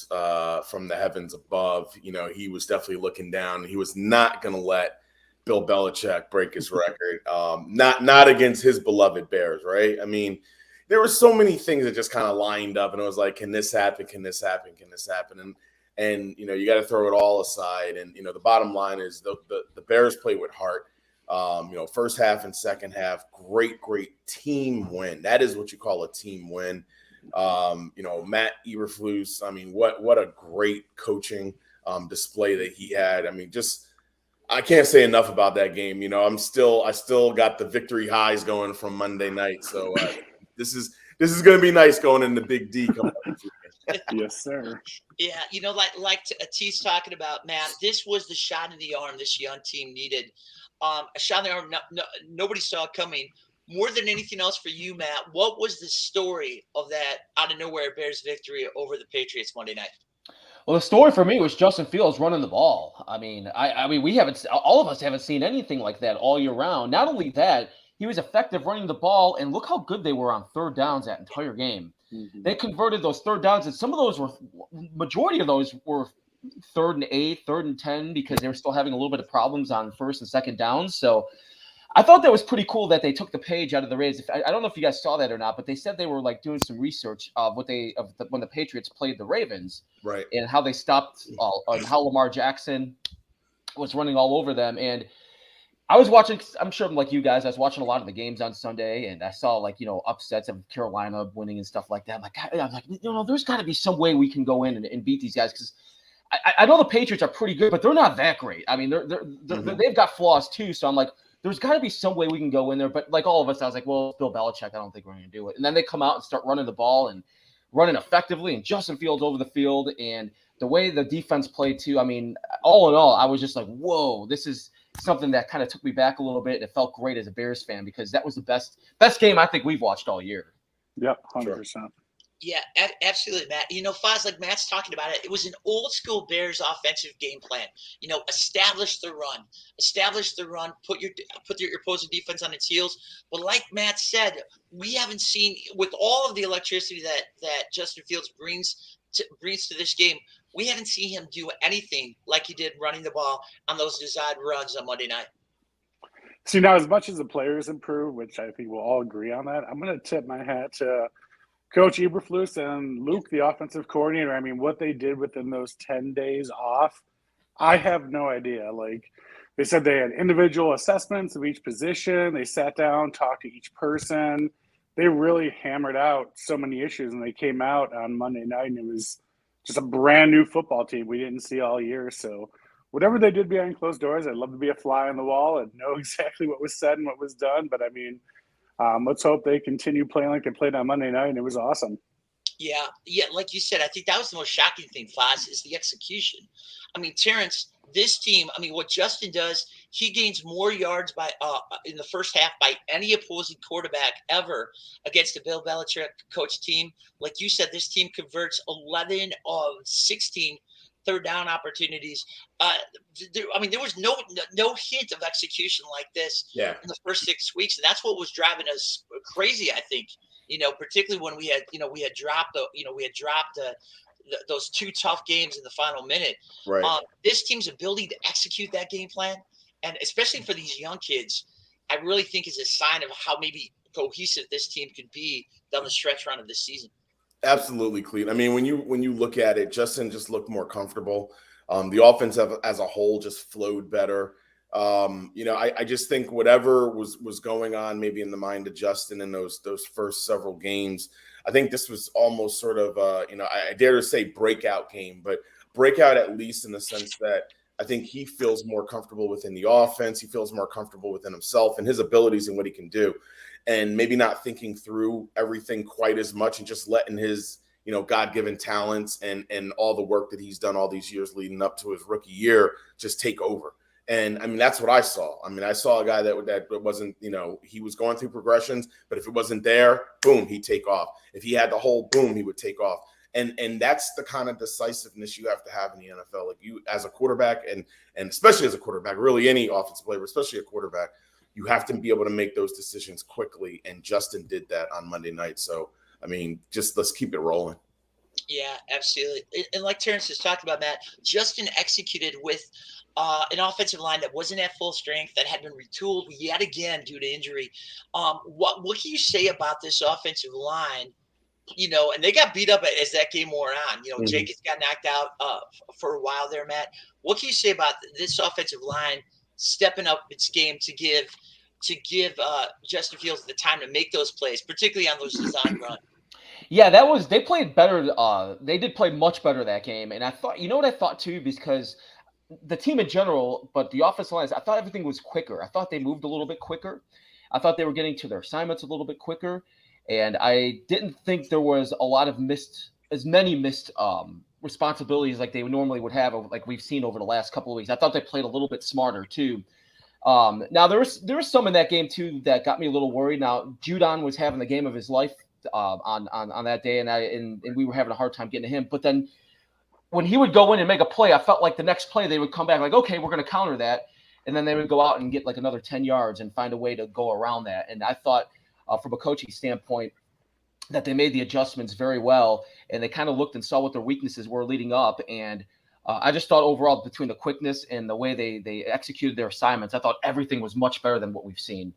from the heavens above. He was definitely looking down. He was not going to let Bill Belichick break his record. Not against his beloved Bears, right? I mean, there were so many things that just kind of lined up, and it was like, can this happen? Can this happen? Can this happen? And you got to throw it all aside. And the bottom line is the Bears play with heart. First half and second half, great team win. That is what you call a team win. Matt Eberflus, I mean, what a great coaching display that he had. I mean, I can't say enough about that game. I still got the victory highs going from Monday night. So this is going to be nice going into Big D coming up this weekend. Yes, sir. Yeah, like T's talking about, Matt, this was the shot in the arm this young team needed. A shot in the arm nobody saw coming. More than anything else for you, Matt, what was the story of that out of nowhere Bears victory over the Patriots Monday night? Well, the story for me was Justin Fields running the ball. I mean, all of us haven't seen anything like that all year round. Not only that, he was effective running the ball, and look how good they were on third downs that entire game. Mm-hmm. They converted those third downs, and majority of those were 3rd and 8, 3rd and 10, because they were still having a little bit of problems on first and second downs. So I thought that was pretty cool that they took the page out of the Raiders. I don't know if you guys saw that or not, but they said they were like doing some research of when the Patriots played the Ravens, right, and how they stopped, and how Lamar Jackson was running all over them. And I was watching, I'm sure like you guys, I was watching a lot of the games on Sunday, and I saw upsets of Carolina winning and stuff like that. I'm like, there's got to be some way we can go in and beat these guys, because I know the Patriots are pretty good, but they're not that great. I mean, they've got flaws too. So I'm like, there's got to be some way we can go in there. But like all of us, I was like, well, Bill Belichick, I don't think we're going to do it. And then they come out and start running the ball and running effectively, and Justin Fields over the field, and the way the defense played too. I mean, all in all, I was just like, whoa, this is something that kind of took me back a little bit. And it felt great as a Bears fan, because that was the best game I think we've watched all year. Yep, 100%. Yeah, absolutely, Matt. Foz, like Matt's talking about it, it was an old school Bears offensive game plan. Establish the run, put your opposing defense on its heels. But like Matt said, we haven't seen, with all of the electricity that Justin Fields brings to this game, we haven't seen him do anything like he did running the ball on those desired runs on Monday night. See, now as much as the players improve, which I think we'll all agree on that, I'm going to tip my hat to Coach Eberflus and Luke, the offensive coordinator. I mean, what they did within those 10 days off, I have no idea. Like, they said they had individual assessments of each position. They sat down, talked to each person. They really hammered out so many issues, and they came out on Monday night, and it was just a brand new football team we didn't see all year. So whatever they did behind closed doors, I'd love to be a fly on the wall and know exactly what was said and what was done. But, I mean, let's hope they continue playing like they played on Monday night, and it was awesome. Yeah, like you said, I think that was the most shocking thing, Foz, is the execution. I mean, Terrence, this team, I mean, what Justin does, he gains more yards by in the first half by any opposing quarterback ever against a Bill Belichick coach team. Like you said, this team converts 11 of 16 third down opportunities. There was no hint of execution like this in the first 6 weeks, and that's what was driving us crazy, I think. Particularly when we had dropped those two tough games in the final minute. Right. This team's ability to execute that game plan, and especially for these young kids, I really think is a sign of how maybe cohesive this team could be down the stretch run of this season. Absolutely, Clete. I mean, when you look at it, Justin just looked more comfortable. The offense as a whole just flowed better. I just think whatever was going on maybe in the mind of Justin in those first several games, I think this was almost sort of I dare to say breakout game, but breakout at least in the sense that I think he feels more comfortable within the offense. He feels more comfortable within himself and his abilities and what he can do, and maybe not thinking through everything quite as much and just letting his God-given talents and all the work that he's done all these years leading up to his rookie year just take over. And I mean, that's what I saw. I mean, I saw a guy that wasn't, he was going through progressions, but if it wasn't there, boom, he'd take off. If he had the hole, boom, he would take off. And that's the kind of decisiveness you have to have in the NFL. Like, you as a quarterback and especially as a quarterback, really any offensive player, especially a quarterback, you have to be able to make those decisions quickly. And Justin did that on Monday night. So, I mean, just let's keep it rolling. Yeah, absolutely. And like Terrence has talked about, Matt, Justin executed with an offensive line that wasn't at full strength, that had been retooled yet again due to injury. What can you say about this offensive line? And they got beat up as that game wore on. Jenkins got knocked out for a while there, Matt. What can you say about this offensive line stepping up its game to give Justin Fields the time to make those plays, particularly on those design runs? Yeah, they played better. They did play much better that game. And I thought, what I thought too, because the team in general, but the offensive lines, I thought everything was quicker. I thought they moved a little bit quicker. I thought they were getting to their assignments a little bit quicker. And I didn't think there was a lot of missed responsibilities like they normally would have, like we've seen over the last couple of weeks. I thought they played a little bit smarter too. Now there was some in that game too that got me a little worried. Now Judon was having the game of his life on that day, and we were having a hard time getting to him. But then when he would go in and make a play, I felt like the next play they would come back like, okay, we're going to counter that, and then they would go out and get like another 10 yards and find a way to go around that. And I thought from a coaching standpoint that they made the adjustments very well, and they kind of looked and saw what their weaknesses were leading up. And I just thought overall between the quickness and the way they executed their assignments, I thought everything was much better than what we've seen.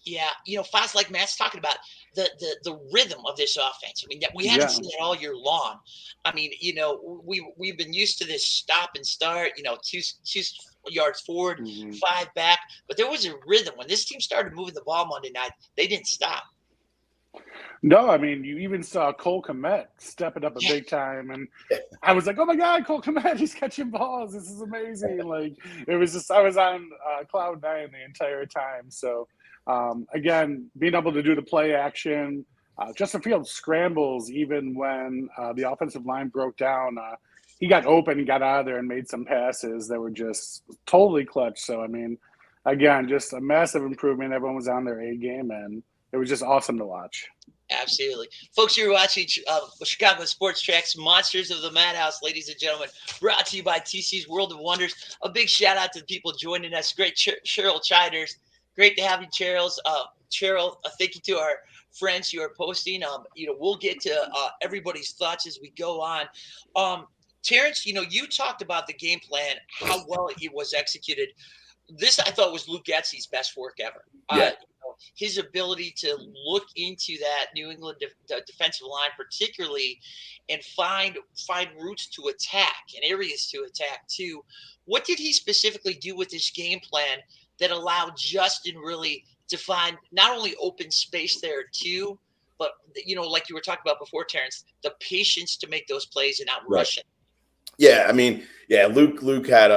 Yeah, Foz, like Matt's talking about, the rhythm of this offense. I mean, we haven't seen it all year long. I mean, we've been used to this stop and start, 2 yards forward, 5 back. But there was a rhythm. When this team started moving the ball Monday night, they didn't stop. No, I mean, you even saw Cole Kmet stepping up a big time. And I was like, oh, my God, Cole Kmet, he's catching balls. This is amazing. Like, it was just – I was on cloud nine the entire time. So, again, being able to do the play action, Justin Fields scrambles even when the offensive line broke down. He got open and got out of there and made some passes that were just totally clutch. So, I mean, again, just a massive improvement. Everyone was on their A game, and it was just awesome to watch. Absolutely. Folks, you're watching Chicago Sports Tracks, Monsters of the Madhouse, ladies and gentlemen, brought to you by TC's World of Wonders. A big shout out to the people joining us. Great Cheryl Chiders. Great to have you, Cheryl. Cheryl, thank you to our friends who are posting. We'll get to everybody's thoughts as we go on. Terrence, you talked about the game plan, how well it was executed. This, I thought, was Luke Getsy's best work ever. Yeah. His ability to look into that New England defensive line, particularly, and find routes to attack and areas to attack too. What did he specifically do with this game plan that allowed Justin really to find not only open space there too, but like you were talking about before, Terrence, the patience to make those plays and not rush it. Yeah, I mean, Luke had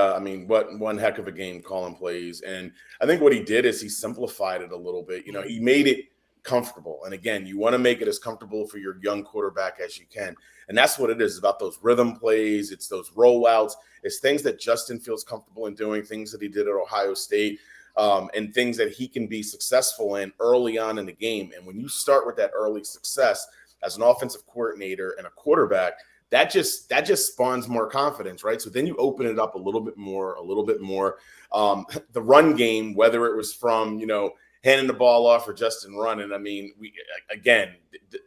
one heck of a game calling plays. And I think what he did is he simplified it a little bit. He made it comfortable. And again, you want to make it as comfortable for your young quarterback as you can. And that's what it is, about those rhythm plays. It's those rollouts. It's things that Justin feels comfortable in doing, things that he did at Ohio State, and things that he can be successful in early on in the game. And when you start with that early success as an offensive coordinator and a quarterback, that just spawns more confidence, right? So then you open it up a little bit more. The run game, whether it was from, handing the ball off or Justin running. I mean,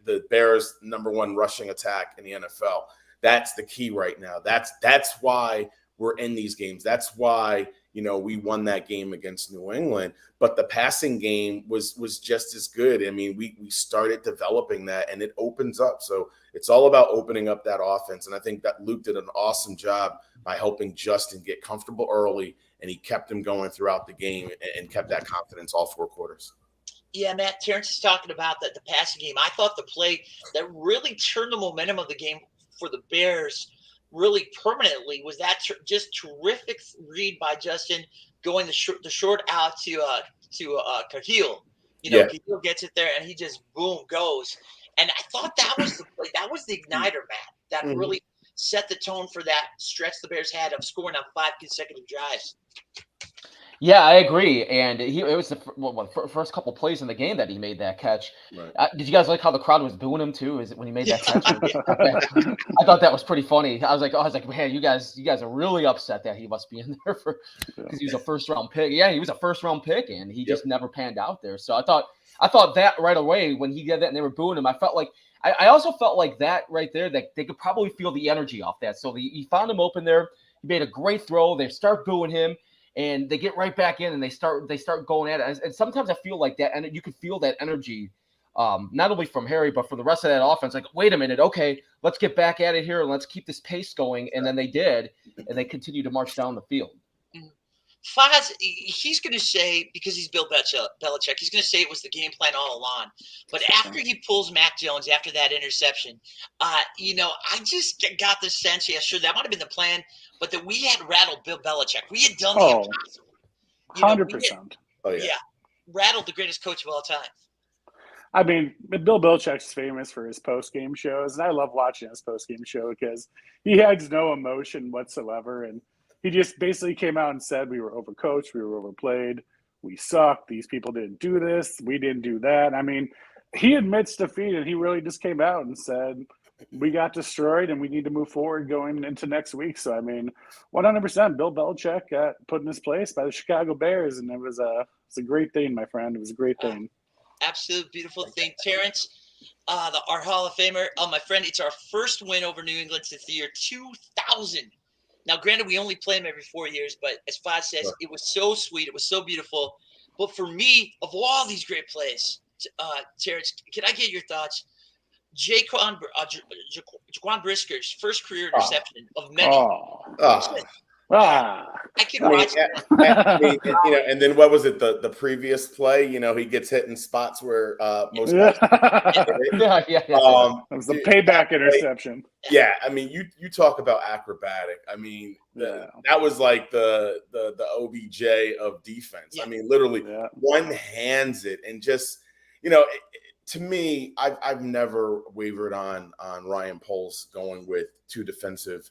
the Bears' #1 rushing attack in the NFL. That's the key right now. That's why we're in these games. That's why, we won that game against New England. But the passing game was just as good. I mean, we started developing that, and it opens up. So it's all about opening up that offense. And I think that Luke did an awesome job by helping Justin get comfortable early, and he kept him going throughout the game and kept that confidence all 4 quarters. Yeah, Matt, Terrence is talking about the passing game. I thought the play that really turned the momentum of the game for the Bears really permanently was that just terrific read by Justin, going the short out to Cahill. Cahill gets it there, and he just boom goes. And I thought that was the play. That was the igniter, Matt. That really set the tone for that stretch the Bears had of scoring on 5 consecutive drives. Yeah, I agree. And it was the first couple plays in the game that he made that catch. Right. Did you guys like how the crowd was booing him too? Is it when he made that catch? I thought that was pretty funny. I was like, man, you guys are really upset that he must be in there because he was a first-round pick. Yeah, he was a first-round pick, and he just never panned out there. So I thought that right away when he did that and they were booing him, I felt like I also felt like that right there, that they could probably feel the energy off that. So he found him open there. He made a great throw. They start booing him, and they get right back in, and they start going at it. And sometimes I feel like that, and you can feel that energy, not only from Harry, but for the rest of that offense. Like, wait a minute, okay, let's get back at it here, and let's keep this pace going. And then they did, and they continued to march down the field. Foz, he's going to say, because he's Bill Belichick, he's going to say it was the game plan all along. But after he pulls Mac Jones, after that interception, I just got the sense, yeah, sure, that might have been the plan, but that we had rattled Bill Belichick. We had done the impossible. 100%. Yeah, rattled the greatest coach of all time. I mean, Bill Belichick's famous for his post-game shows, and I love watching his post-game show because he has no emotion whatsoever, and he just basically came out and said we were overcoached, we were overplayed, we sucked, these people didn't do this, we didn't do that. I mean, he admits defeat, and he really just came out and said we got destroyed and we need to move forward going into next week. So, I mean, 100% Bill Belichick got put in his place by the Chicago Bears, and it was a great thing, my friend. It was a great thing. Absolute beautiful thing. Terrence, our Hall of Famer, my friend, it's our first win over New England since the year 2000. Now, granted, we only play them every 4 years, but as Foz says, It was so sweet. It was so beautiful. But for me, of all these great plays, Terrence, can I get your thoughts? Jaquan Brisker's first career interception of many. I can watch it. And then what was it? The previous play, he gets hit in spots where most guys. It was the payback interception. Yeah, I mean, you talk about acrobatic. I mean, that was like the OBJ of defense. I mean, literally one hands it and just, to me, I've never wavered on Ryan Poles going with two defensive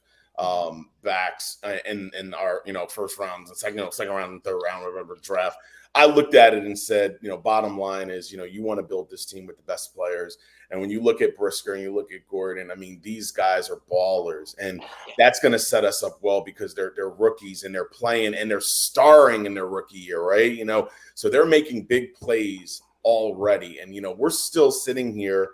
backs in our first rounds and second round and third round, whatever draft. I looked at it and said, bottom line is, you want to build this team with the best players. And when you look at Brisker and you look at Gordon, I mean, these guys are ballers, and that's going to set us up well because they're rookies and they're playing and they're starring in their rookie year, right? So they're making big plays already, and we're still sitting here.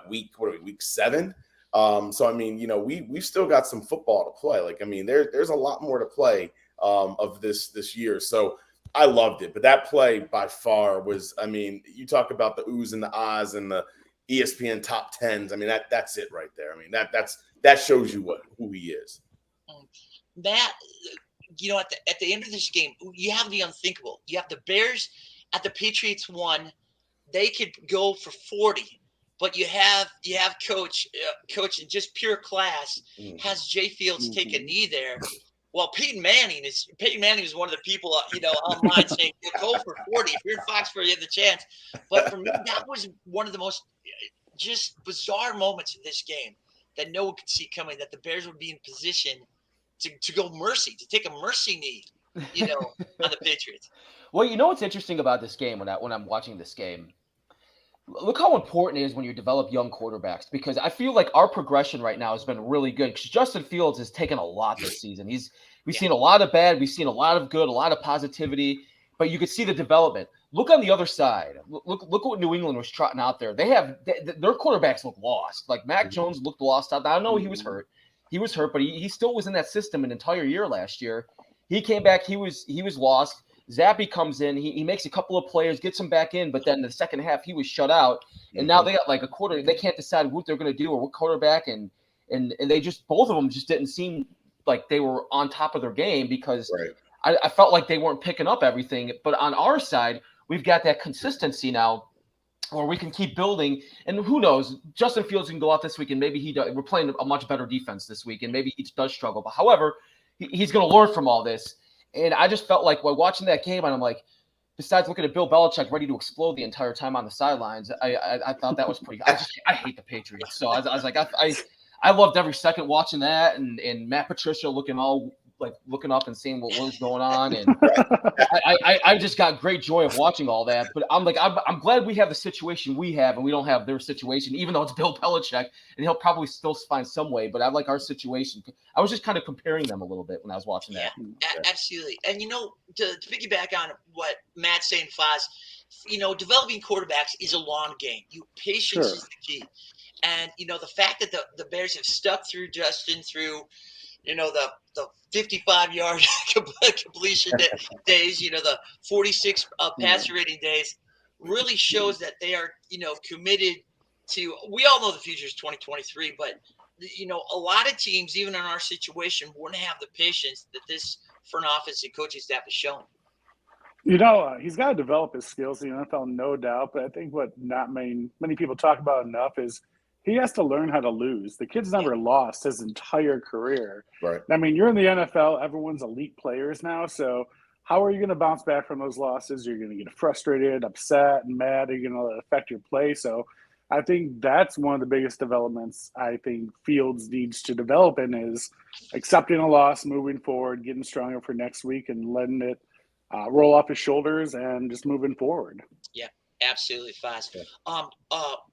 Week 7? So I mean, we've still got some football to play. Like, I mean, there's a lot more to play of this year. So I loved it. But that play by far was, I mean, you talk about the oohs and the ahs and the ESPN top 10s. I mean, that's it right there. I mean, that shows you who he is. That, at the end of this game, you have the unthinkable. You have the Bears at the Patriots 1. They could go for 40. But you have coach in just pure class has Jay Fields take a knee there. Well, Peyton Manning is one of the people online saying go for 40. If you're in Foxborough, you have the chance. But for me, that was one of the most just bizarre moments of this game that no one could see coming. That the Bears would be in position to go mercy, to take a mercy knee, on the Patriots. Well, what's interesting about this game when I'm watching this game. Look how important it is when you develop young quarterbacks, because I feel like our progression right now has been really good because Justin Fields has taken a lot this season. We've seen a lot of bad, we've seen a lot of good, a lot of positivity, but you could see the development. Look on the other side. Look what New England was trotting out there. Their quarterbacks look lost. Like Mac Jones looked lost out there. I know he was hurt. But he still was in that system an entire year last year. He came back. He was lost. Zappy comes in, he makes a couple of players, gets him back in, but then in the second half he was shut out, and now they got like a quarter. They can't decide what they're going to do or what quarterback, and they just both of them just didn't seem like they were on top of their game because I felt like they weren't picking up everything. But on our side, we've got that consistency now where we can keep building, and who knows, Justin Fields can go out this week and maybe he does. We're playing a much better defense this week, and maybe he does struggle. But however, he's going to learn from all this. And I just felt like while watching that game, and I'm like, besides looking at Bill Belichick ready to explode the entire time on the sidelines, I thought that was pretty. I hate the Patriots, so I was like, I loved every second watching that, and Matt Patricia looking up and seeing what was going on, and I just got great joy of watching all that. But I'm like, I'm glad we have the situation we have, and we don't have their situation, even though it's Bill Belichick, and he'll probably still find some way. But I like our situation. I was just kind of comparing them a little bit when I was watching that. Absolutely. And to piggyback on what Matt's saying, Foz, developing quarterbacks is a long game. Patience Sure. is the key. And, the fact that the Bears have stuck through Justin through, the 55-yard completion days, the 46 passer rating days, really shows that they are, committed to. We all know the future is 2023, but a lot of teams, even in our situation, wouldn't have the patience that this front office and coaching staff has shown. He's got to develop his skills in the NFL, no doubt. But I think what not many people talk about enough is he has to learn how to lose. The kid's never lost his entire career. Right. I mean, you're in the NFL. Everyone's elite players now. So how are you going to bounce back from those losses? You're going to get frustrated, upset, and mad. Are you going to affect your play? So I think that's one of the biggest developments I think Fields needs to develop in is accepting a loss, moving forward, getting stronger for next week, and letting it roll off his shoulders and just moving forward. Yeah, absolutely, Foz.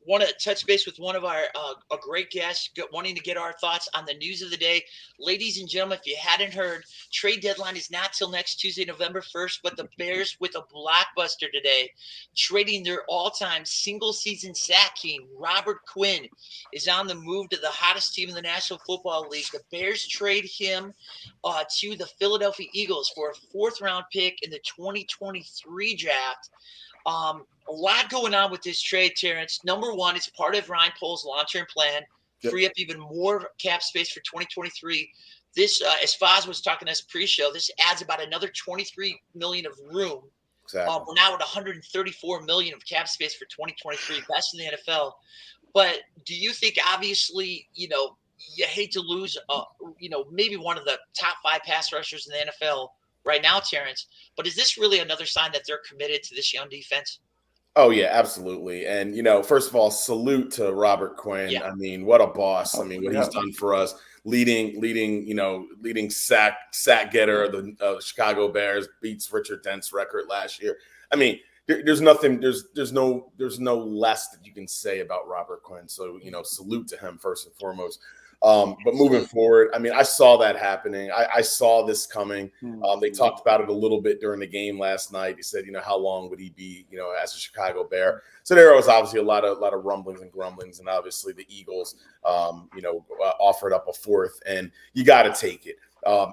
Want to touch base with one of our a great guest, wanting to get our thoughts on the news of the day. Ladies and gentlemen, if you hadn't heard, trade deadline is not till next Tuesday, November 1st, but the Bears with a blockbuster today, trading their all-time single-season sack king, Robert Quinn, is on the move to the hottest team in the National Football League. The Bears trade him to the Philadelphia Eagles for a fourth-round pick in the 2023 draft. A lot going on with this trade, Terrence. Number one, it's part of Ryan Pohl's long-term plan, free up even more cap space for 2023. This, as Foz was talking to us pre-show, this adds about another $23 million of room. Exactly. We're now at $134 million of cap space for 2023, best in the NFL. But do you think, obviously, you hate to lose, maybe one of the top 5 pass rushers in the NFL right now, Terrence, but is this really another sign that they're committed to this young defense? Oh yeah, absolutely. And first of all, salute to Robert Quinn. Yeah. I mean, what a boss. I mean, what he's done for us, leading sack getter of the Chicago Bears, beats Richard Dent's record last year. I mean, there's nothing, there's no less that you can say about Robert Quinn. So, salute to him first and foremost. But moving forward, I mean, I saw that happening. I saw this coming. They talked about it a little bit during the game last night. He said, how long would he be, as a Chicago Bear? So there was obviously a lot of rumblings and grumblings, and obviously the Eagles, offered up a fourth, and you got to take it.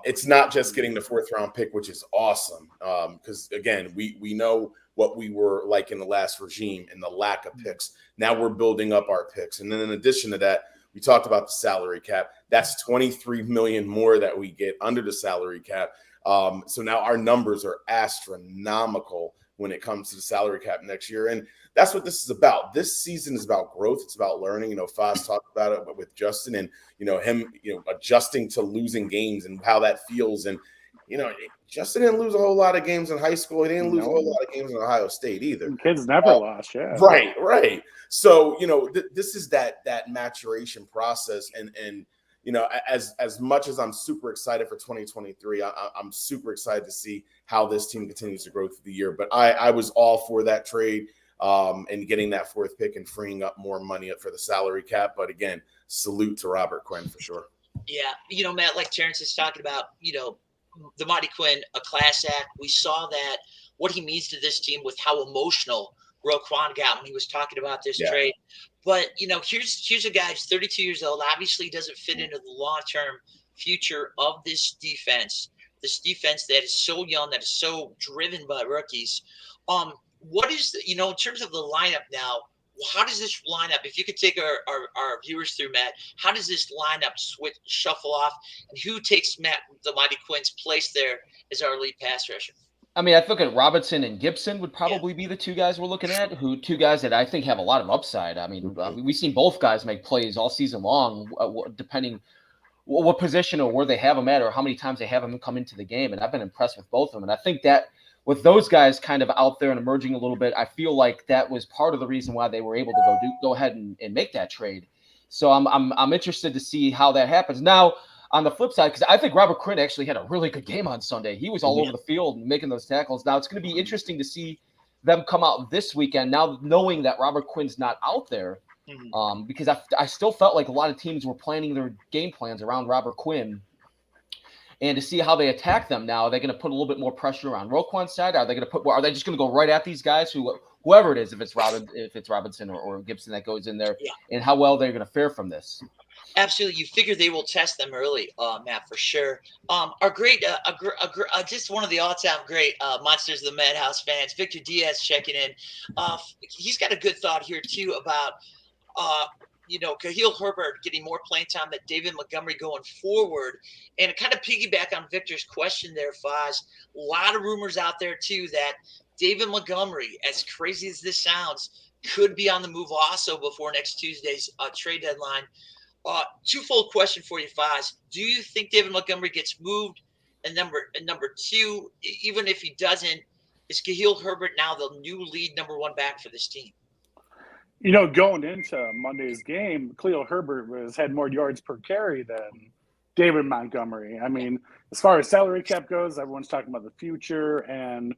It's not just getting the fourth-round pick, which is awesome, because again, we know what we were like in the last regime and the lack of picks. Now we're building up our picks, and then in addition to that, we talked about the salary cap. That's $23 million more that we get under the salary cap. So now our numbers are astronomical when it comes to the salary cap next year. And that's what this is about. This season is about growth. It's about learning. Foz talked about it with Justin and, him, adjusting to losing games and how that feels. And, Justin didn't lose a whole lot of games in high school. He didn't lose a whole lot of games in Ohio State either. Kids never lost, yeah. Right. So, this is that maturation process. And as much as I'm super excited for 2023, I'm super excited to see how this team continues to grow through the year. But I was all for that trade and getting that fourth pick and freeing up more money for the salary cap. But again, salute to Robert Quinn for sure. Yeah. Matt, like Terrence is talking about, the Marty Quinn, a class act. We saw that, what he means to this team with how emotional Roquan got when he was talking about this trade. But, here's a guy who's 32 years old, obviously doesn't fit into the long-term future of this defense that is so young, that is so driven by rookies. What is, in terms of the lineup now, how does this lineup, if you could take our viewers through, Matt, how does this lineup shuffle off, and who takes the Mighty Quinn's place there as our lead pass rusher? I mean, I think at Robinson and Gibson would probably be the two guys we're looking at, two guys that I think have a lot of upside. I mean, we've seen both guys make plays all season long, depending what position or where they have them at or how many times they have them come into the game, and I've been impressed with both of them. And I think that with those guys kind of out there and emerging a little bit, I feel like that was part of the reason why they were able to go ahead and make that trade. So I'm interested to see how that happens. Now, on the flip side, because I think Robert Quinn actually had a really good game on Sunday. He was all over the field and making those tackles. Now, it's going to be interesting to see them come out this weekend, now knowing that Robert Quinn's not out there, because I still felt like a lot of teams were planning their game plans around Robert Quinn. And to see how they attack them now, are they going to put a little bit more pressure on Roquan's side? Are they just going to go right at these guys who whoever it is, if it's Robinson or Gibson that goes in there, and how well they're going to fare from this. Absolutely, you figure they will test them early, Matt, for sure. Our great, just one of the all-time great Monsters of the Madhouse fans, Victor Diaz, checking in. He's got a good thought here too about, Khalil Herbert getting more playing time than David Montgomery going forward, and to kind of piggyback on Victor's question there, Foz. A lot of rumors out there too that David Montgomery, as crazy as this sounds, could be on the move also before next Tuesday's trade deadline. Twofold question for you, Foz. Do you think David Montgomery gets moved? And number two, even if he doesn't, is Khalil Herbert now the new lead number one back for this team? Going into Monday's game, Khalil Herbert had more yards per carry than David Montgomery. I mean, as far as salary cap goes, everyone's talking about the future and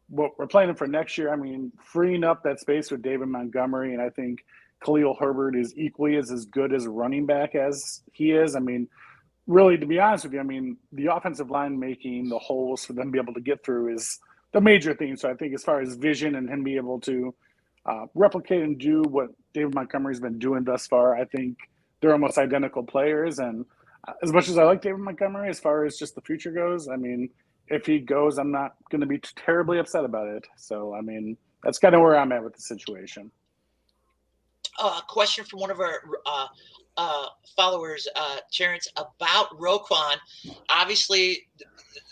what we're planning for next year. I mean, freeing up that space with David Montgomery, and I think Khalil Herbert is equally as good as a running back as he is. I mean, really, to be honest with you, I mean, the offensive line making the holes for them to be able to get through is the major thing. So I think as far as vision and him be able to replicate and do what David Montgomery's been doing thus far, I think they're almost identical players. And as much as I like David Montgomery, as far as just the future goes, I mean, if he goes, I'm not going to be terribly upset about it. So, I mean, that's kind of where I'm at with the situation. Question from one of our followers, Terrence, about Roquan. Obviously,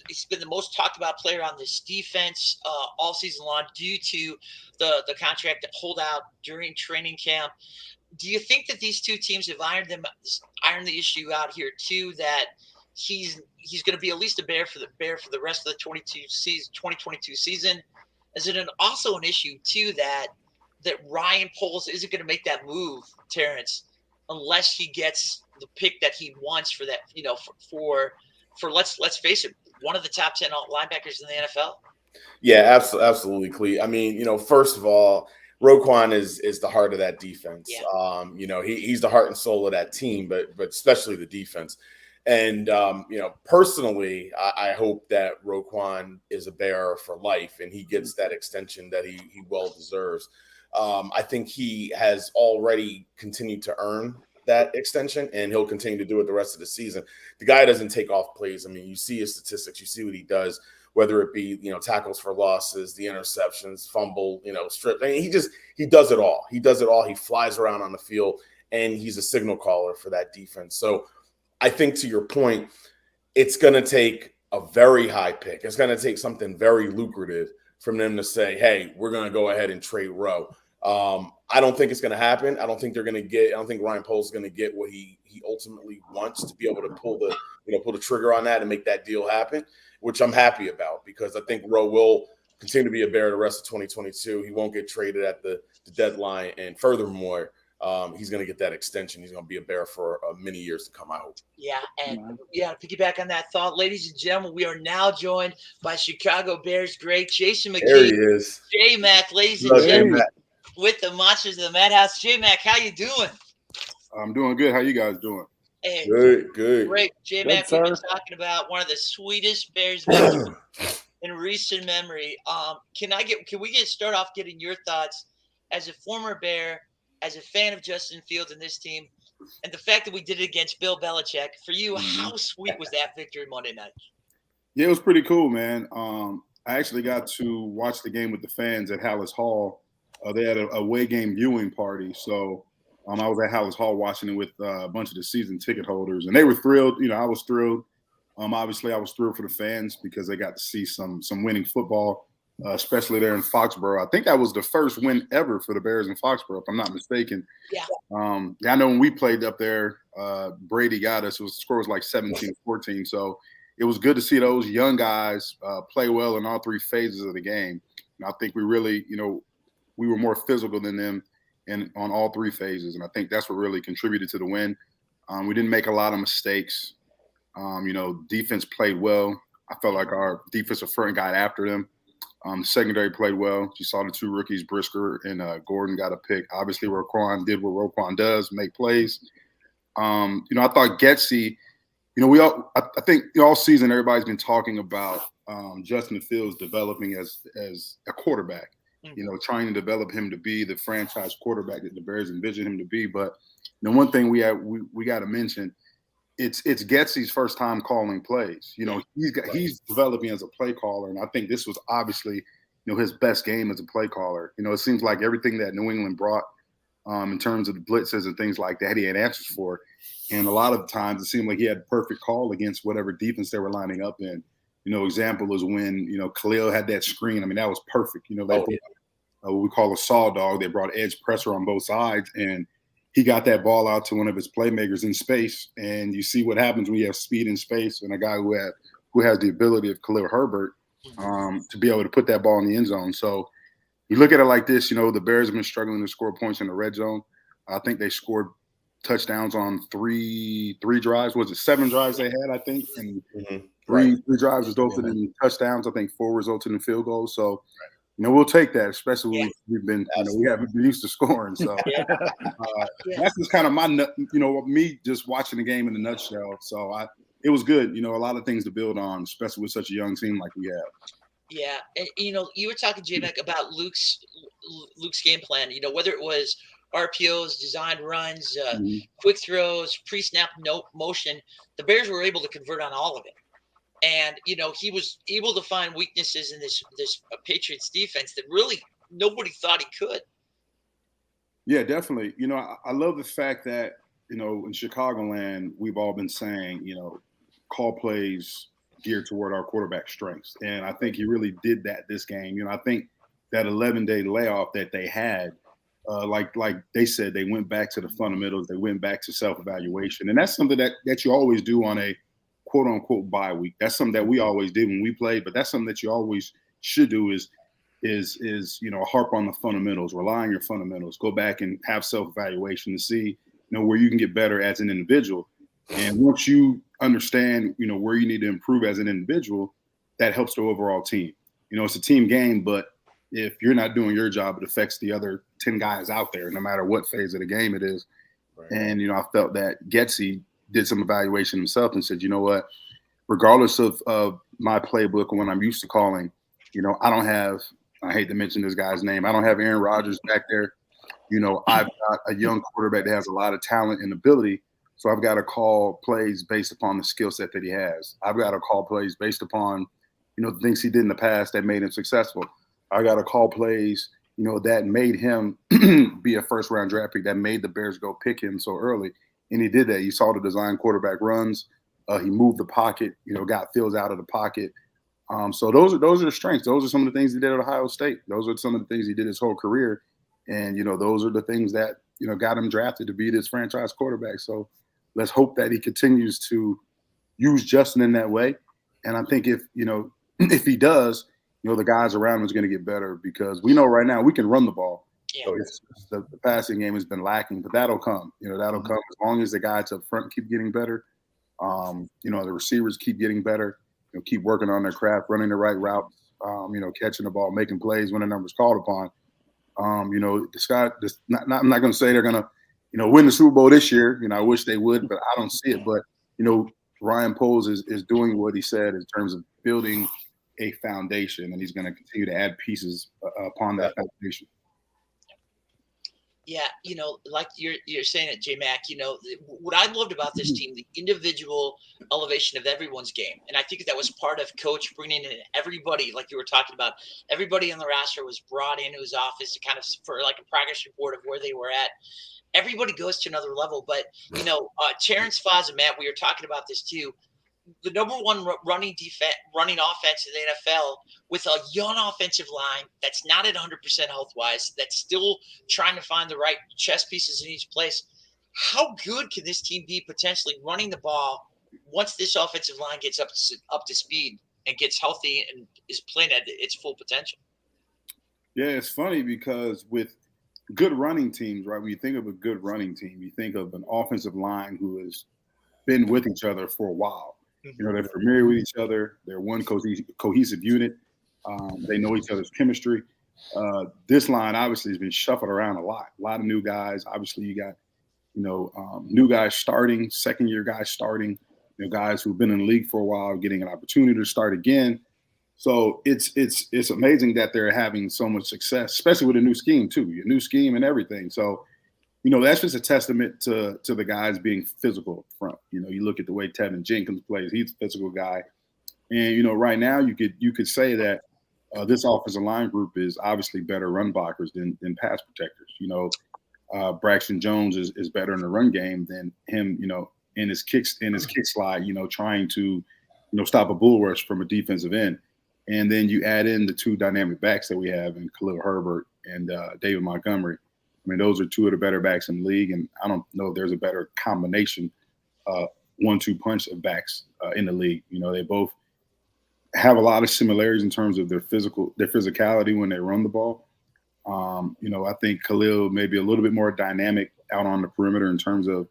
he's been the most talked about player on this defense all season long due to the contract holdout during training camp. Do you think that these two teams have ironed the issue out here too? That he's going to be at least a bear for the rest of the 2022 season? Is it also an issue too that Ryan Poles isn't going to make that move, Terrence, unless he gets the pick that he wants for that, for let's face it, one of the top 10 linebackers in the NFL? Yeah, absolutely, Clee. I mean, first of all, Roquan is the heart of that defense. Yeah. He's the heart and soul of that team, but especially the defense. And, personally, I hope that Roquan is a bearer for life and he gets that extension that he well deserves. I think he has already continued to earn that extension, and he'll continue to do it the rest of the season. The guy doesn't take off plays. I mean, you see his statistics, you see what he does, whether it be, tackles for losses, the interceptions, fumble, strip. I mean, he does it all. He does it all. He flies around on the field, and he's a signal caller for that defense. So I think, to your point, it's going to take a very high pick. It's going to take something very lucrative from them to say, hey, we're going to go ahead and trade Rowe. I don't think it's going to happen. I don't think Ryan Poles is going to get what he ultimately wants to be able to pull the trigger on that and make that deal happen, which I'm happy about, because I think Rowe will continue to be a bear the rest of 2022. He won't get traded at the deadline. And furthermore, he's going to get that extension. He's going to be a bear for many years to come, I hope. Yeah, and to piggyback on that thought, ladies and gentlemen, we are now joined by Chicago Bears great Jason McKee. There he is. J-Mac, ladies and gentlemen, with the Monsters of the Madhouse. J-Mac, how you doing? I'm doing good. How you guys doing? Hey, good. Great. J-Mac, we've been talking about one of the sweetest Bears victories in recent memory. Can we start off getting your thoughts as a former Bear, as a fan of Justin Fields and this team, and the fact that we did it against Bill Belichick? For you, how sweet was that victory Monday night? Yeah, it was pretty cool, man. I actually got to watch the game with the fans at Hallis Hall. They had a away game viewing party, so I was at Hallis Hall watching it with a bunch of the season ticket holders, and they were thrilled. I was thrilled. Obviously, I was thrilled for the fans because they got to see some winning football, especially there in Foxborough. I think that was the first win ever for the Bears in Foxborough, if I'm not mistaken. Yeah. I know when we played up there, Brady got us. The score was like 17-14. So it was good to see those young guys play well in all three phases of the game. And I think we really, we were more physical than them on all three phases. And I think that's what really contributed to the win. We didn't make a lot of mistakes. Defense played well. I felt like our defensive front got after them. Secondary played well. You saw the two rookies, Brisker and Gordon, got a pick. Obviously, Roquan did what Roquan does, make plays. I thought Getsy, I think all season everybody's been talking about Justin Fields developing as a quarterback. trying to develop him to be the franchise quarterback that the Bears envision him to be. But one thing we got to mention, it's Getsy's first time calling plays. He's developing as a play caller, and I think this was obviously his best game as a play caller. It seems like everything that New England brought in terms of the blitzes and things like that, he had answers for. And a lot of times it seemed like he had perfect call against whatever defense they were lining up in. Example is when, Khalil had that screen. I mean, that was perfect. They brought, what we call a saw dog. They brought edge pressure on both sides, and he got that ball out to one of his playmakers in space. And you see what happens when you have speed in space and a guy who has the ability of Khalil Herbert to be able to put that ball in the end zone. So you look at it like this, the Bears have been struggling to score points in the red zone. I think they scored touchdowns on three drives. Was it 7 drives they had, I think? And three drives resulted in touchdowns. I think 4 resulted in field goals. So, we'll take that, especially when we've been, we haven't been used to scoring. So that's just kind of my, me just watching the game in a nutshell. So it was good. A lot of things to build on, especially with such a young team like we have. Yeah, and you were talking, J-Mac, about Luke's game plan. Whether it was RPOs, designed runs, quick throws, pre-snap motion, the Bears were able to convert on all of it. And he was able to find weaknesses in this Patriots defense that really nobody thought he could. Yeah, definitely. I love the fact that in Chicagoland we've all been saying call plays geared toward our quarterback strengths. And I think he really did that this game. I think that 11-day layoff that they had, like they said, they went back to the fundamentals. They went back to self-evaluation. And that's something that you always do on a quote-unquote bye week. That's something that we always did when we played, but that's something that you always should do is harp on the fundamentals, rely on your fundamentals, go back and have self-evaluation to see, where you can get better as an individual. And once you understand, where you need to improve as an individual, that helps the overall team. It's a team game, but if you're not doing your job, it affects the other 10 guys out there, no matter what phase of the game it is. Right. And, I felt that Getsy did some evaluation himself and said, regardless of my playbook and what I'm used to calling, I hate to mention this guy's name, I don't have Aaron Rodgers back there. I've got a young quarterback that has a lot of talent and ability. So I've got to call plays based upon the skill set that he has. I've got to call plays based upon, the things he did in the past that made him successful. I got to call plays, that made him be a first-round draft pick, that made the Bears go pick him so early. And he did that. You saw the design quarterback runs. He moved the pocket, got Fields out of the pocket. So those are the strengths. Those are some of the things he did at Ohio State. Those are some of the things he did his whole career. And, those are the things that, got him drafted to be this franchise quarterback. So let's hope that he continues to use Justin in that way. And I think if he does, the guys around him is going to get better because we know right now we can run the ball. Yeah. So the passing game has been lacking, but that'll come. That'll come as long as the guys up front keep getting better. The receivers keep getting better. Keep working on their craft, running the right routes. Catching the ball, making plays when the number's called upon. I'm not going to say they're going to, win the Super Bowl this year. I wish they would, but I don't see it. But Ryan Poles is doing what he said in terms of building a foundation, and he's going to continue to add pieces upon that foundation. Yeah, like you're saying it, J-Mac, what I loved about this team, the individual elevation of everyone's game. And I think that was part of Coach bringing in everybody, like you were talking about. Everybody on the roster was brought into his office to kind of for like a progress report of where they were at. Everybody goes to another level. But, Terrence Foz and Matt, we were talking about this too. The number one running offense in the NFL with a young offensive line that's not at 100% health-wise, that's still trying to find the right chess pieces in each place. How good can this team be potentially running the ball once this offensive line gets up to speed and gets healthy and is playing at its full potential? Yeah, it's funny because with good running teams, right, when you think of a good running team, you think of an offensive line who has been with each other for a while. They're familiar with each other. They're one cohesive unit. They know each other's chemistry. This line obviously has been shuffled around a lot of new guys. Obviously, you got, new guys starting, second-year guys starting, guys who've been in the league for a while getting an opportunity to start again. So it's amazing that they're having so much success, especially with a new scheme too, your new scheme and everything. So, that's just a testament to the guys being physical up front. You look at the way Tevin Jenkins plays; he's a physical guy, and right now you could say that this offensive line group is obviously better run blockers than pass protectors. Braxton Jones is better in the run game than him. In his kick slide, trying to stop a bull rush from a defensive end. And then you add in the two dynamic backs that we have in Khalil Herbert and David Montgomery. I mean, those are two of the better backs in the league, and I don't know if there's a better combination, 1-2 punch of backs in the league. They both have a lot of similarities in terms of their physicality when they run the ball. I think Khalil may be a little bit more dynamic out on the perimeter in terms of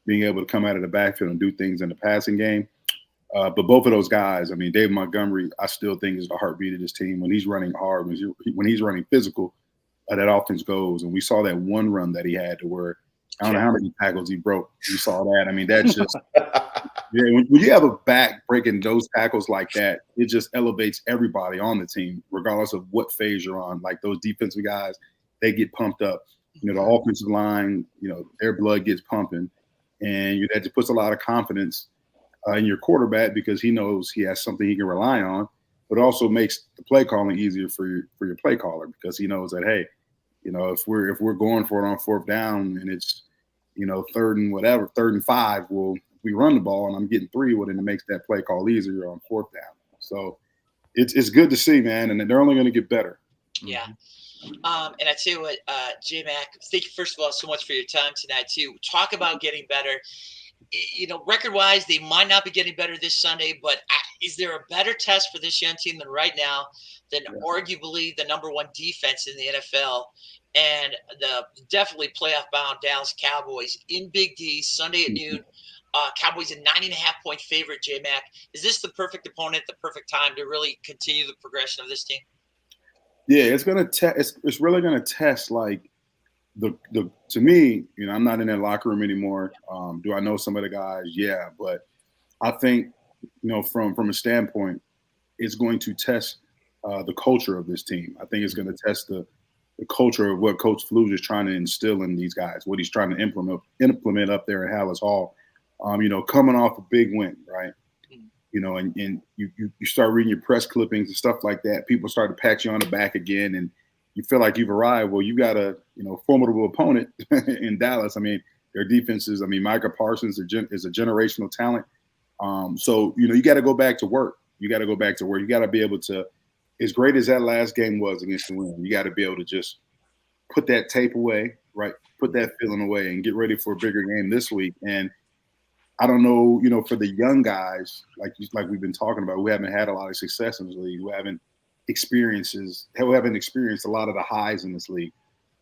being able to come out of the backfield and do things in the passing game. But both of those guys, I mean, David Montgomery, I still think is the heartbeat of this team. When he's running hard, when he's running physical, that offense goes. And we saw that one run that he had to where I don't know how many tackles he broke. You saw that. I mean, that's just when you have a back breaking those tackles like that, it just elevates everybody on the team, regardless of what phase you're on. Like those defensive guys, they get pumped up. The offensive line, their blood gets pumping, and that just puts a lot of confidence in your quarterback because he knows he has something he can rely on, but also makes the play calling easier for your play caller because he knows that, hey, if we're going for it on fourth down and it's third and 5, well, we run the ball and I'm getting 3, well, then it makes that play call easier on fourth down. So it's good to see, man, and they're only going to get better. Yeah. And I tell you what, J-Mac, thank you first of all so much for your time tonight too. Talk about getting better. Record-wise, they might not be getting better this Sunday, but is there a better test for this young team than right now than arguably the number 1 defense in the NFL and the definitely playoff-bound Dallas Cowboys in Big D Sunday at noon? Cowboys a 9.5-point favorite, J-Mac. Is this the perfect opponent, the perfect time to really continue the progression of this team? Yeah, it's really gonna test like to me, I'm not in that locker room anymore. Do I know some of the guys? Yeah, but I think, from a standpoint, it's going to test the culture of this team. I think it's going to test the culture of what Coach Flus is trying to instill in these guys, what he's trying to implement up there at Hallis Hall. Coming off a big win, right? And you start reading your press clippings and stuff like that. People start to pat you on the back again, and you feel like you've arrived. Well, you got a formidable opponent in Dallas. I mean, their defenses. I mean, Micah Parsons is a generational talent. So you got to go back to work. You got to be able to, as great as that last game was against the Wind, you got to be able to just put that tape away, right? Put that feeling away, and get ready for a bigger game this week. And I don't know, for the young guys, like we've been talking about, who haven't had a lot of success in this league, who haven't experienced a lot of the highs in this league.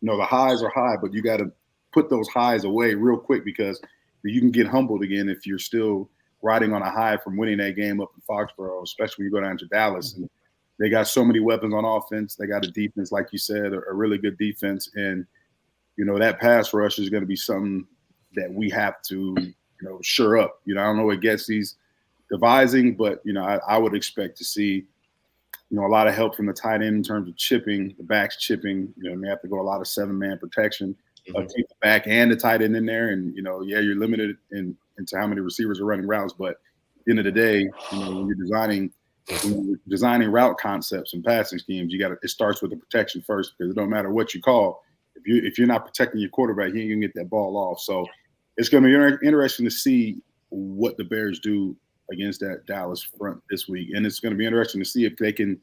The highs are high, but you got to put those highs away real quick because you can get humbled again if you're still riding on a high from winning that game up in Foxborough, especially when you go down to Dallas. And they got so many weapons on offense. They got a defense, like you said, a really good defense. And, that pass rush is going to be something that we have to, shore up. I don't know what Getsy's devising, but, I would expect to see, a lot of help from the tight end in terms of chipping, the backs chipping. They have to go a lot of 7-man protection, keep the back and the tight end in there. And, you're limited into how many receivers are running routes. But at the end of the day, when you're designing route concepts and passing schemes, it starts with the protection first, because it don't matter what you call. If you're not protecting your quarterback, you ain't gonna get that ball off. So it's going to be interesting to see what the Bears do against that Dallas front this week. And it's going to be interesting to see if they can,